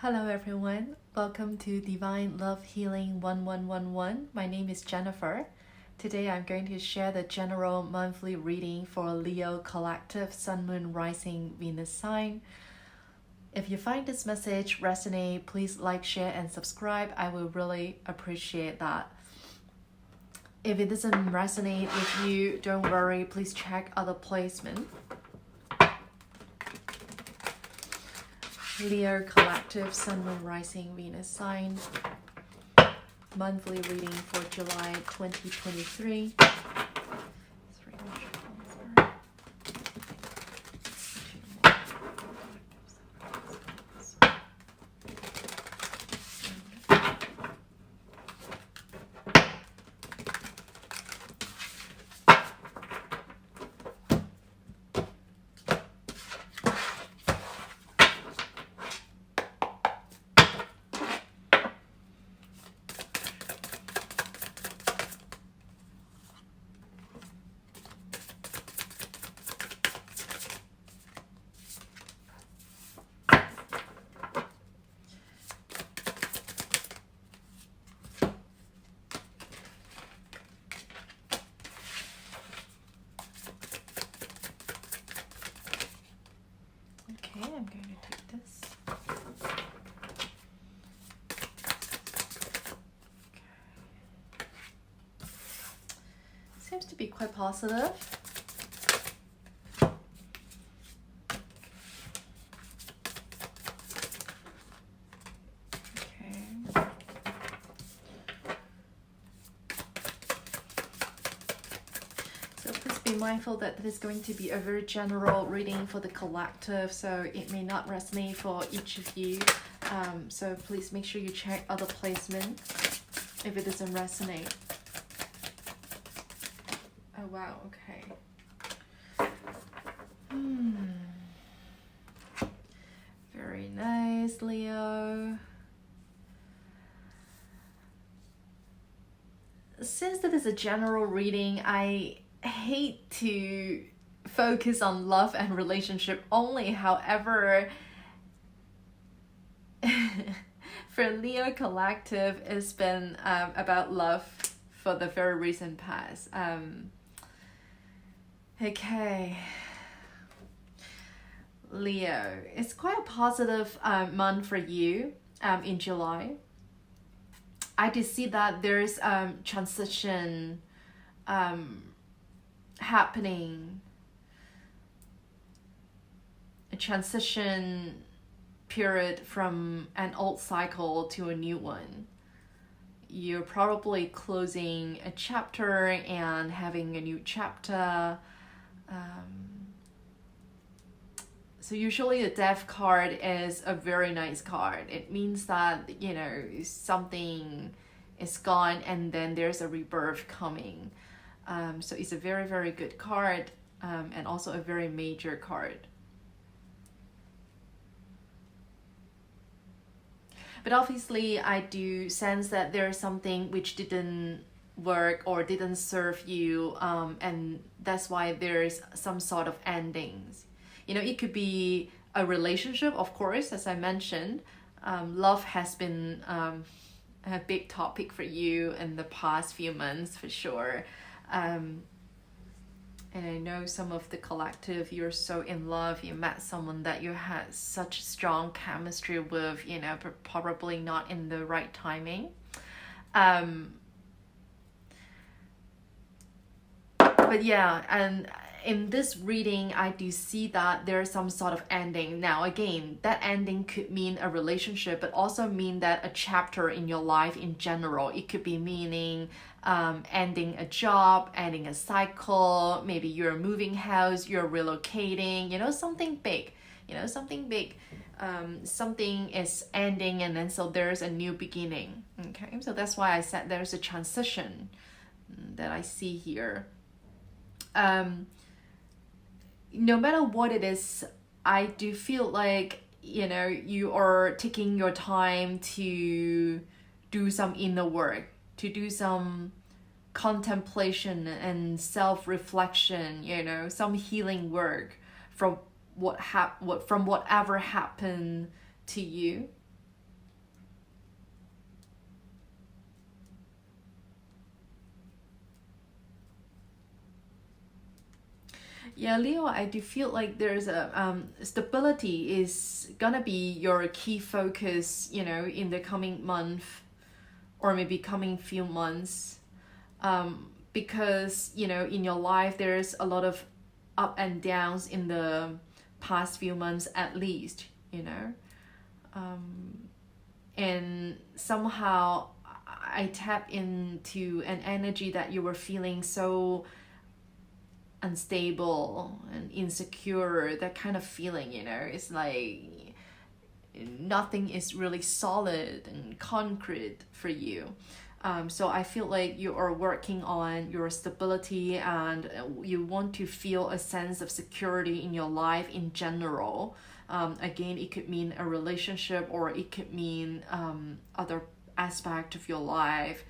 Hello everyone, welcome to Divine Love Healing 1111. My name is Jennifer. Today I'm going to share the general monthly reading for Leo Collective Sun, Moon, Rising, Venus sign. If you find this message resonate, please like, share and subscribe. I will really appreciate that. If it doesn't resonate with you, don't worry, please check other placement. Leo Collective Sun, Moon, Rising, Venus sign. Monthly reading for July 2023. Okay, I'm going to take this. Okay. Seems to be quite positive. Okay. So please be mindful that this is going to be a very general reading for the collective, so it may not resonate for each of you. So please make sure you check other placement if it doesn't resonate. Oh wow, okay. Very nice, Leo. Since that is a general reading, I hate to focus on love and relationship only. However, for Leo Collective, it's been about love for the very recent past. Okay, Leo, it's quite a positive month for you in July. I did see that there's transition happening, a transition period from an old cycle to a new one. You're probably closing a chapter and having a new chapter. So usually the death card is a very nice card. It means that, you know, something is gone and then there's a rebirth coming. So it's a very, very good card, and also a very major card. But obviously I do sense that there's something which didn't work or didn't serve you, and that's why there's some sort of endings. You know, it could be a relationship, of course, as I mentioned. Love has been a big topic for you in the past few months, for sure. And I know some of the collective, you're so in love, you met someone that you had such strong chemistry with, you know, but probably not in the right timing. But yeah, and in this reading, I do see that there's some sort of ending. Now, again, that ending could mean a relationship, but also mean that a chapter in your life in general. It could be meaning ending a job, ending a cycle. Maybe you're moving house, you're relocating, you know, something big. You know, something big. Something is ending, and then so there's a new beginning. Okay, so that's why I said there's a transition that I see here. No matter what it is, I do feel like, you know, you are taking your time to do some inner work, to do some contemplation and self-reflection, you know, some healing work from whatever happened to you. Yeah, Leo, I do feel like there's a stability is gonna be your key focus, in the coming month or maybe coming few months. Because, in your life there's a lot of up and downs in the past few months at least, and somehow I tap into an energy that you were feeling so unstable and insecure, that kind of feeling, it's like nothing is really solid and concrete for you. So I feel like you are working on your stability, and you want to feel a sense of security in your life in general. Again, it could mean a relationship, or it could mean other aspect of your life.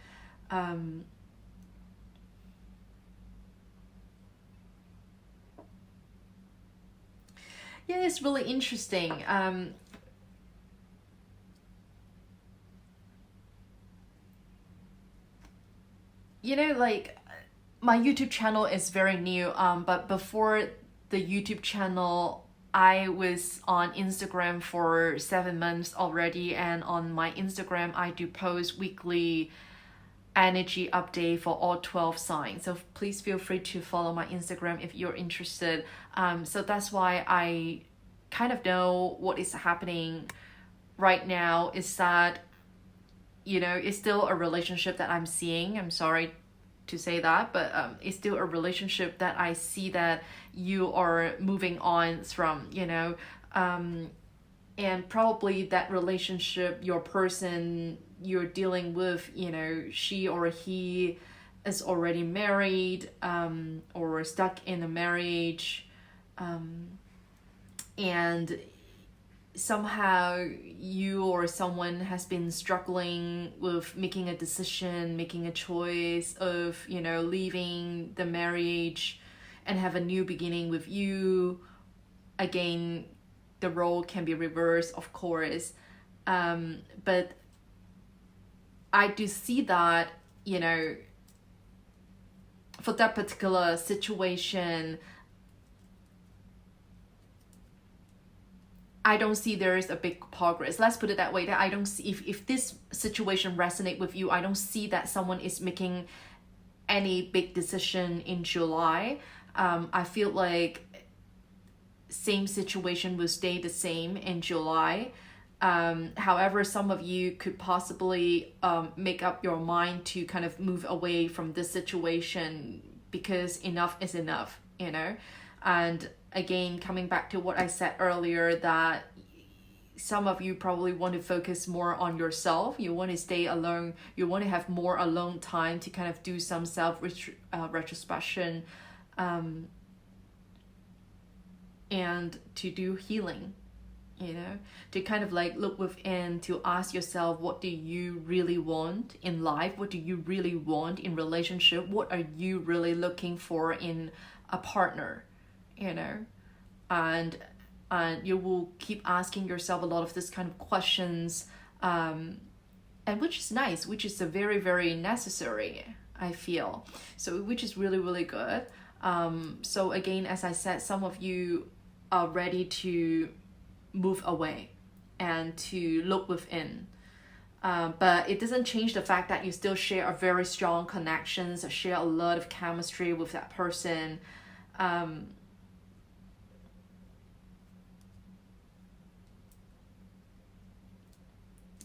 Yeah, it's really interesting. Like my YouTube channel is very new, but before the YouTube channel, I was on Instagram for 7 months already, and on my Instagram I do post weekly energy update for all 12 signs. So please feel free to follow my Instagram if you're interested. So that's why I kind of know what is happening right now, is that it's still a relationship that I'm seeing. I'm sorry to say that, but it's still a relationship that I see that you are moving on from, and probably that relationship, your person you're dealing with, she or he is already married, or stuck in a marriage, and somehow you or someone has been struggling with making a decision, making a choice of, leaving the marriage and have a new beginning with you. Again, the role can be reversed, of course. But I do see that, for that particular situation, I don't see there is a big progress. Let's put it that way. That I don't see, if this situation resonate with you, I don't see that someone is making any big decision in July. I feel like same situation will stay the same in July. However, some of you could possibly make up your mind to kind of move away from this situation because enough is enough, and again, coming back to what I said earlier, that some of you probably want to focus more on yourself. You want to stay alone. You want to have more alone time to kind of do some retrospection, and to do healing, to kind of like look within, to ask yourself, what do you really want in life? What do you really want in relationship? What are you really looking for in a partner? And you will keep asking yourself a lot of this kind of questions, and which is nice, which is a very, very necessary, I feel. So which is really, really good. So again, as I said, some of you are ready to move away and to look within. But it doesn't change the fact that you still share a very strong connections, share a lot of chemistry with that person.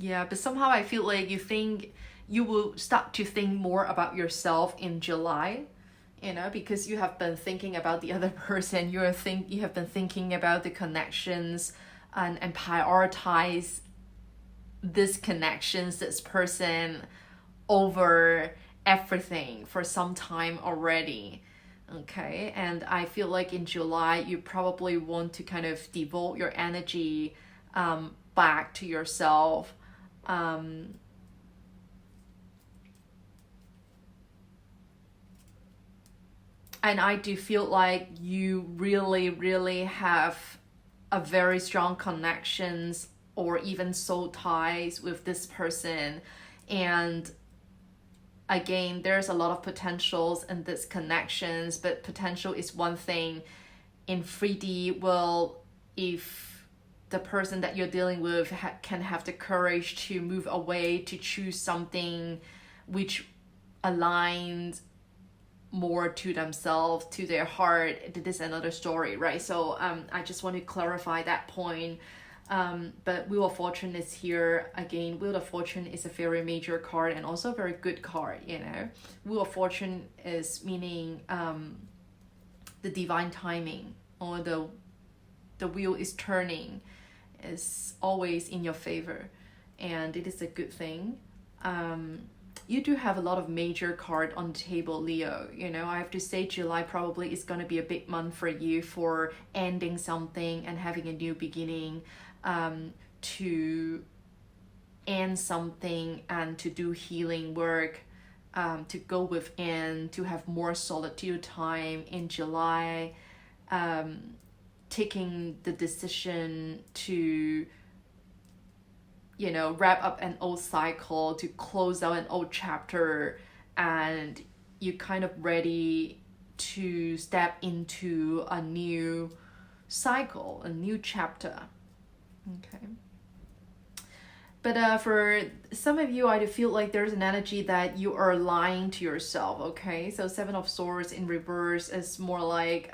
Yeah, but somehow I feel like you will start to think more about yourself in July, because you have been thinking about the other person. You have been thinking about the connections, and prioritize this connections, this person over everything for some time already. Okay, and I feel like in July you probably want to kind of devote your energy back to yourself. And I do feel like you really, really have a very strong connections or even soul ties with this person. And again, there's a lot of potentials in this connections, but potential is one thing. in 3D, well, if the person that you're dealing with can have the courage to move away, to choose something which aligns more to themselves, to their heart, this is another story, right? So I just want to clarify that point. But Wheel of Fortune is here again. Wheel of Fortune is a very major card and also a very good card, you know. Wheel of Fortune is meaning the divine timing, or the wheel is turning, is always in your favor, and it is a good thing. You do have a lot of major card on the table, Leo. You know, I have to say July probably is going to be a big month for you for ending something and having a new beginning, to end something and to do healing work, to go within, to have more solitude time in July, taking the decision to, you know, wrap up an old cycle, to close out an old chapter, and you kind of ready to step into a new cycle, a new chapter. Okay. But for some of you, I feel like there's an energy that you are lying to yourself, okay? So Seven of Swords in reverse is more like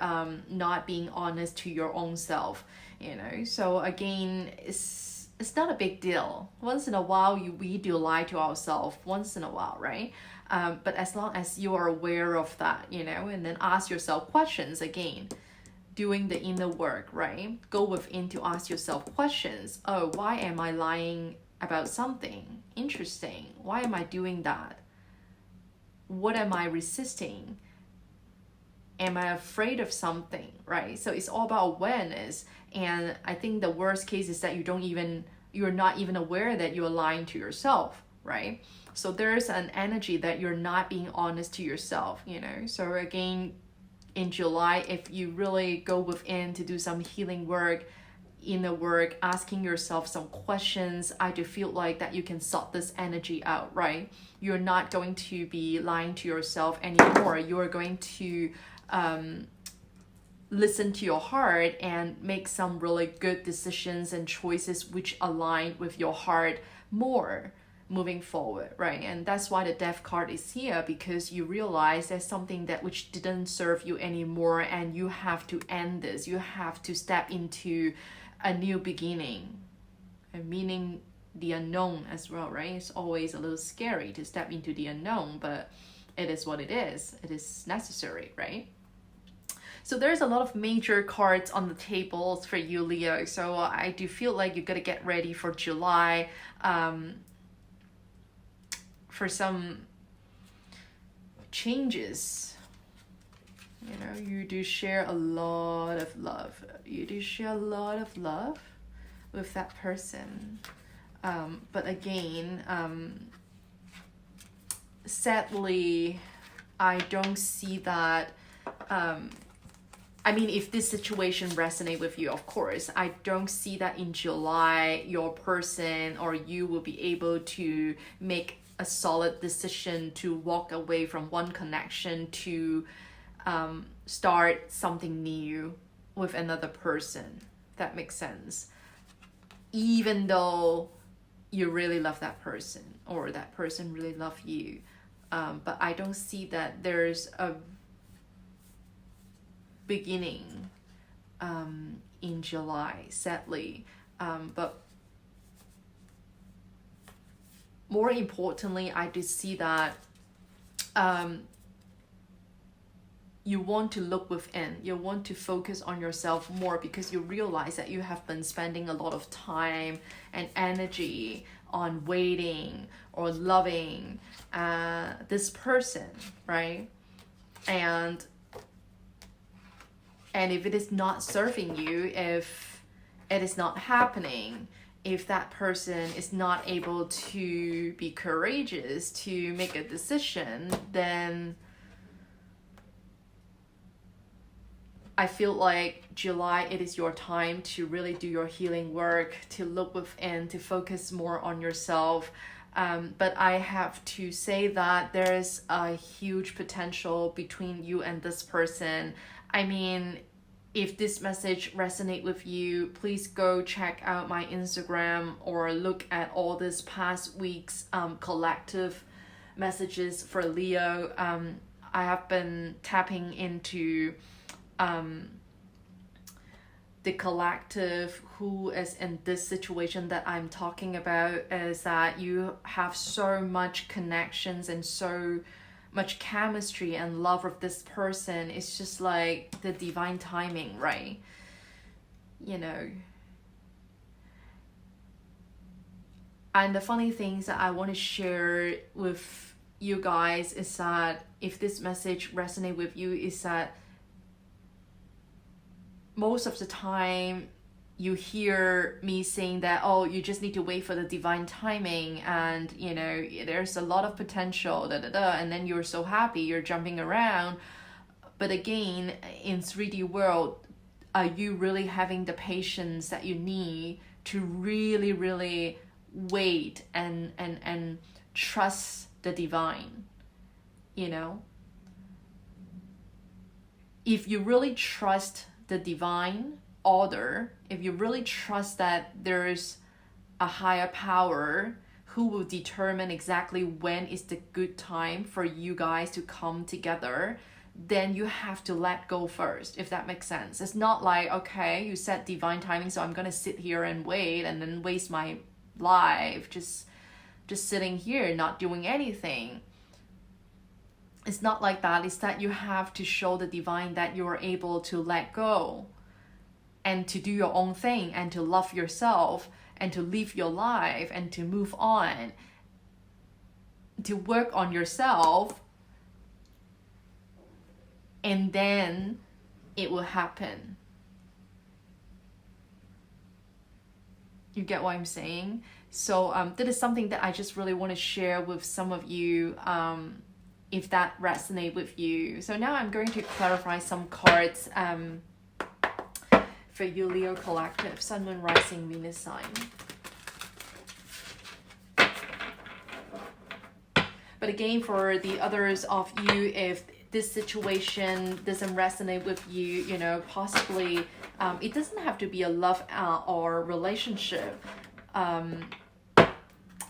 not being honest to your own self, you know? So again, it's not a big deal. Once in a while, we do lie to ourselves, once in a while, right? But as long as you are aware of that, you know, and then ask yourself questions again, doing the inner work, right? Go within to ask yourself questions. Oh, why am I lying about something? Interesting. Why am I doing that? What am I resisting? Am I afraid of something, right? So it's all about awareness. And I think the worst case is that you're not even aware that you're lying to yourself, right? So there's an energy that you're not being honest to yourself, you know? So again, in July, if you really go within to do some healing work, inner work, asking yourself some questions, I do feel like that you can sort this energy out, right? You're not going to be lying to yourself anymore. You're going to listen to your heart and make some really good decisions and choices which align with your heart more moving forward, right? And that's why the Death card is here, because you realize there's something that which didn't serve you anymore, and you have to end this. You have to step into a new beginning, and meaning the unknown as well, right? It's always a little scary to step into the unknown, but it is what it is. It is necessary, right? So there's a lot of major cards on the tables for you, Leo. So I do feel like you gotta get ready for July, for some changes. You know, you do share a lot of love. You do share a lot of love with that person. But again, sadly, I don't see that. I mean, if this situation resonates with you, of course, I don't see that in July, your person or you will be able to make a solid decision to walk away from one connection to start something new with another person. That makes sense. Even though you really love that person, or that person really love you. But I don't see that there's a beginning in July, sadly. But more importantly, I did see that you want to look within. You want to focus on yourself more, because you realize that you have been spending a lot of time and energy on waiting or loving this person, right? And if it is not serving you, if it is not happening, if that person is not able to be courageous to make a decision, then I feel like July, it is your time to really do your healing work, to look within, to focus more on yourself. But I have to say that there is a huge potential between you and this person. I mean, if this message resonate with you, please go check out my Instagram or look at all this past week's collective messages for Leo. I have been tapping into the collective who is in this situation that I'm talking about, is that you have so much connections and so much chemistry and love with this person. It's just like the divine timing, right? You know. And the funny things that I want to share with you guys is that if this message resonate with you, is that most of the time you hear me saying that, oh, you just need to wait for the divine timing, and you know, there's a lot of potential, and then you're so happy, you're jumping around. But again, in 3D world, are you really having the patience that you need to really, really wait and trust the divine? You know, if you really trust the divine order, if you really trust that there's a higher power who will determine exactly when is the good time for you guys to come together, then you have to let go first, if that makes sense. It's not like, okay, you set divine timing, so I'm gonna sit here and wait and then waste my life just sitting here not doing anything. It's not like that. It's that you have to show the divine that you're able to let go and to do your own thing and to love yourself and to live your life and to move on, to work on yourself, and then it will happen. You get what I'm saying? So that is something that I just really want to share with some of you, if that resonate with you. So now I'm going to clarify some cards for you, Leo collective, Sun, Moon, Rising, Venus sign. But again, for the others of you, if this situation doesn't resonate with you, you know, possibly it doesn't have to be a love or relationship.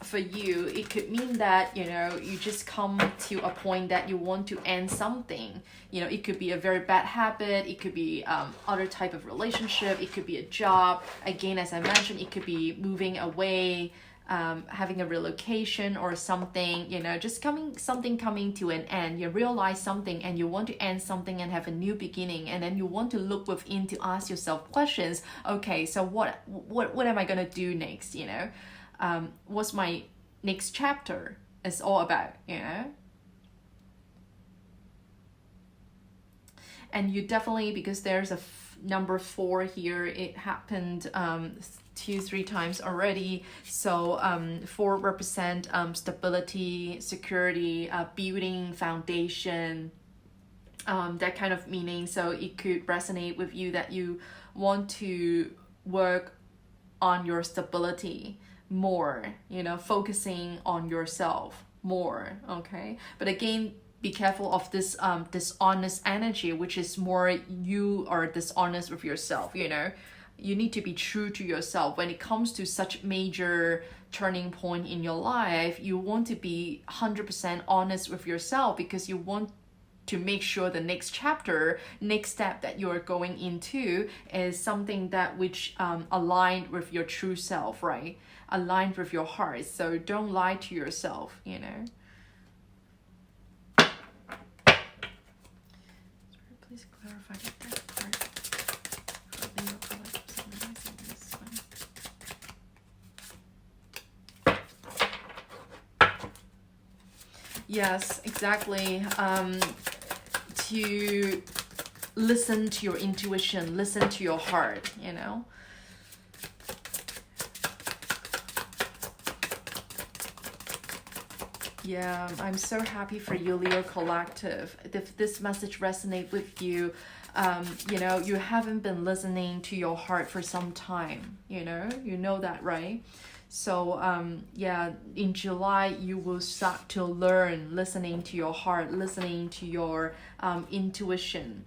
For you, it could mean that, you know, you just come to a point that you want to end something. You know, it could be a very bad habit, it could be other type of relationship, it could be a job. Again, as I mentioned, it could be moving away, having a relocation or something, you know, just something coming to an end. You realize something and you want to end something and have a new beginning, and then you want to look within to ask yourself questions. Okay, so what am I gonna do next, you know? What's my next chapter is all about, you know? And you definitely, because there's a number 4 here, it happened 2-3 times already. So 4 represent stability, security, building foundation, that kind of meaning. So it could resonate with you that you want to work on your stability more, you know, focusing on yourself more. Okay, but again, be careful of this dishonest energy, which is more you are dishonest with yourself. You know, you need to be true to yourself when it comes to such major turning point in your life. You want to be 100% honest with yourself, because you want to make sure the next chapter, next step that you're going into is something that which aligned with your true self, right? Aligned with your heart. So don't lie to yourself, you know. Sorry, please clarify that part. For Leo collective, symbolizing this one. Yes, exactly. To listen to your intuition, listen to your heart, you know. Yeah, I'm so happy for you, Leo collective. If this message resonates with you, you know, you haven't been listening to your heart for some time, you know that, right? So yeah, in July, you will start to learn listening to your heart, listening to your intuition.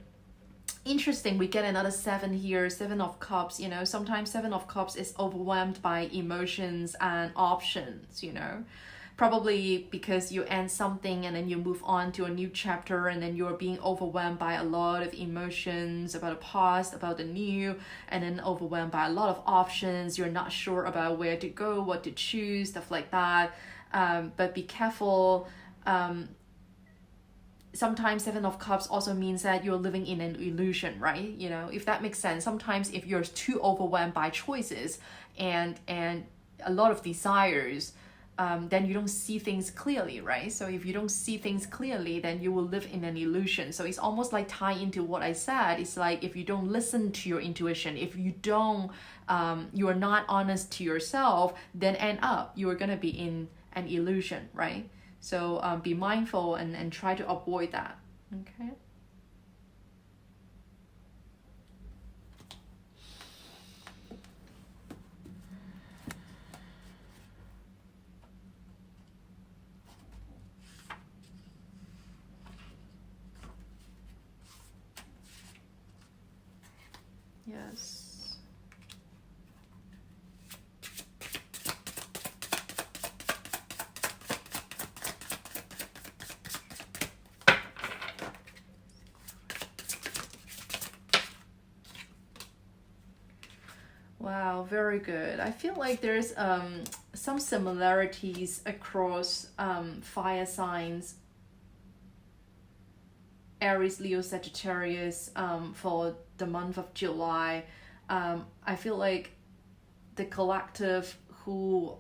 interesting, we get another 7 here, 7 of Cups. Sometimes 7 of Cups is overwhelmed by emotions and options. Probably because you end something and then you move on to a new chapter, and then you're being overwhelmed by a lot of emotions about the past, about the new, and then overwhelmed by a lot of options. You're not sure about where to go, what to choose, stuff like that. But be careful. Sometimes 7 of Cups also means that you're living in an illusion, right? If that makes sense. Sometimes if you're too overwhelmed by choices and a lot of desires, then you don't see things clearly, right? So if you don't see things clearly, then you will live in an illusion. So it's almost like tying into what I said. It's like if you don't listen to your intuition, if you don't, you are not honest to yourself, then end up you are gonna be in an illusion, right? So be mindful and try to avoid that. Okay. Yes. Wow, very good. I feel like there's some similarities across fire signs, Aries, Leo, Sagittarius, for the month of July. I feel like the collective who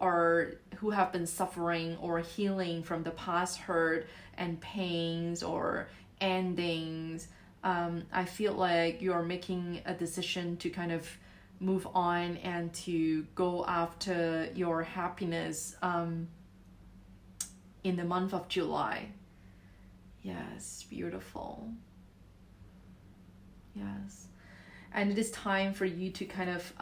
have been suffering or healing from the past hurt and pains or endings, I feel like you're making a decision to kind of move on and to go after your happiness in the month of July. Yes, beautiful. Yes. And it is time for you to kind of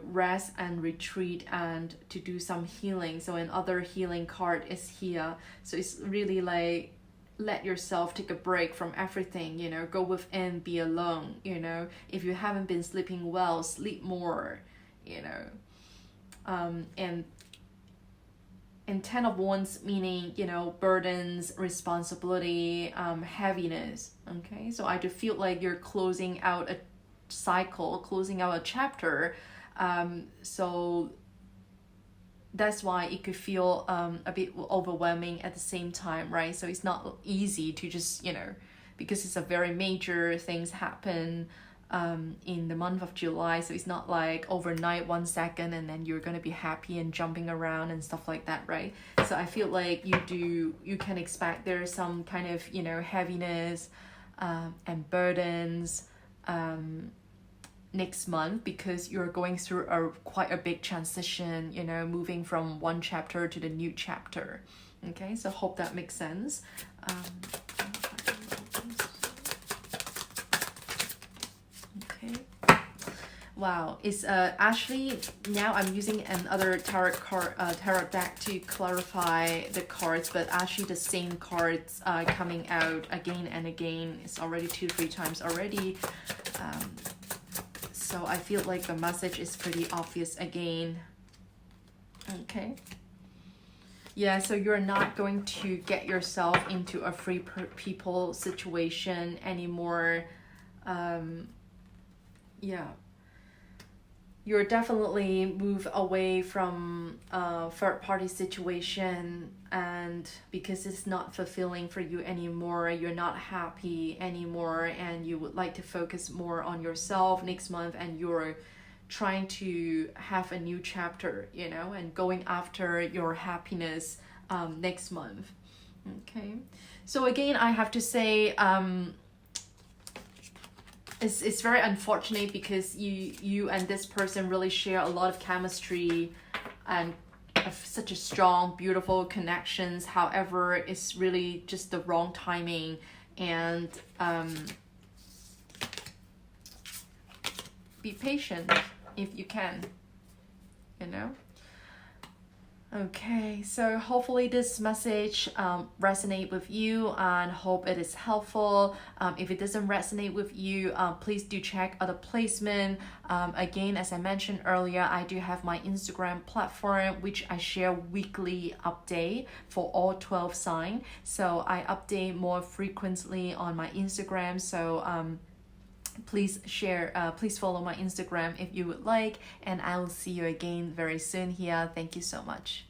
rest and retreat and to do some healing. So another healing card is here. So it's really like, let yourself take a break from everything, go within, be alone. If you haven't been sleeping well, sleep more. And 10 of Wands meaning, burdens, responsibility, heaviness. Okay, so I do feel like you're closing out a cycle, closing out a chapter. So that's why it could feel a bit overwhelming at the same time, right? So it's not easy to just, because it's a very major things happen in the month of July. So it's not like overnight 1 second and then you're gonna be happy and jumping around and stuff like that, right? So I feel like you can expect there's some kind of heaviness and burdens next month, because you're going through quite a big transition, moving from one chapter to the new chapter. Okay, so hope that makes sense. Okay. Wow, it's actually now I'm using another tarot deck to clarify the cards, but actually the same cards coming out again and again. It's already 2-3 times already. So I feel like the message is pretty obvious again. Okay. Yeah, so you're not going to get yourself into a free people situation anymore. Yeah. You're definitely move away from a third party situation, and because it's not fulfilling for you anymore, you're not happy anymore, and you would like to focus more on yourself next month, and you're trying to have a new chapter, and going after your happiness next month. Okay, so again, I have to say it's very unfortunate, because you and this person really share a lot of chemistry and such a strong, beautiful connections. However, it's really just the wrong timing, and be patient if you can, Okay, so hopefully this message resonate with you and hope it is helpful. If it doesn't resonate with you, please do check other placement. Again, as I mentioned earlier, I do have my Instagram platform which I share weekly update for all 12 sign. So I update more frequently on my Instagram. So please follow my Instagram if you would like, and I will see you again very soon here. Thank you so much.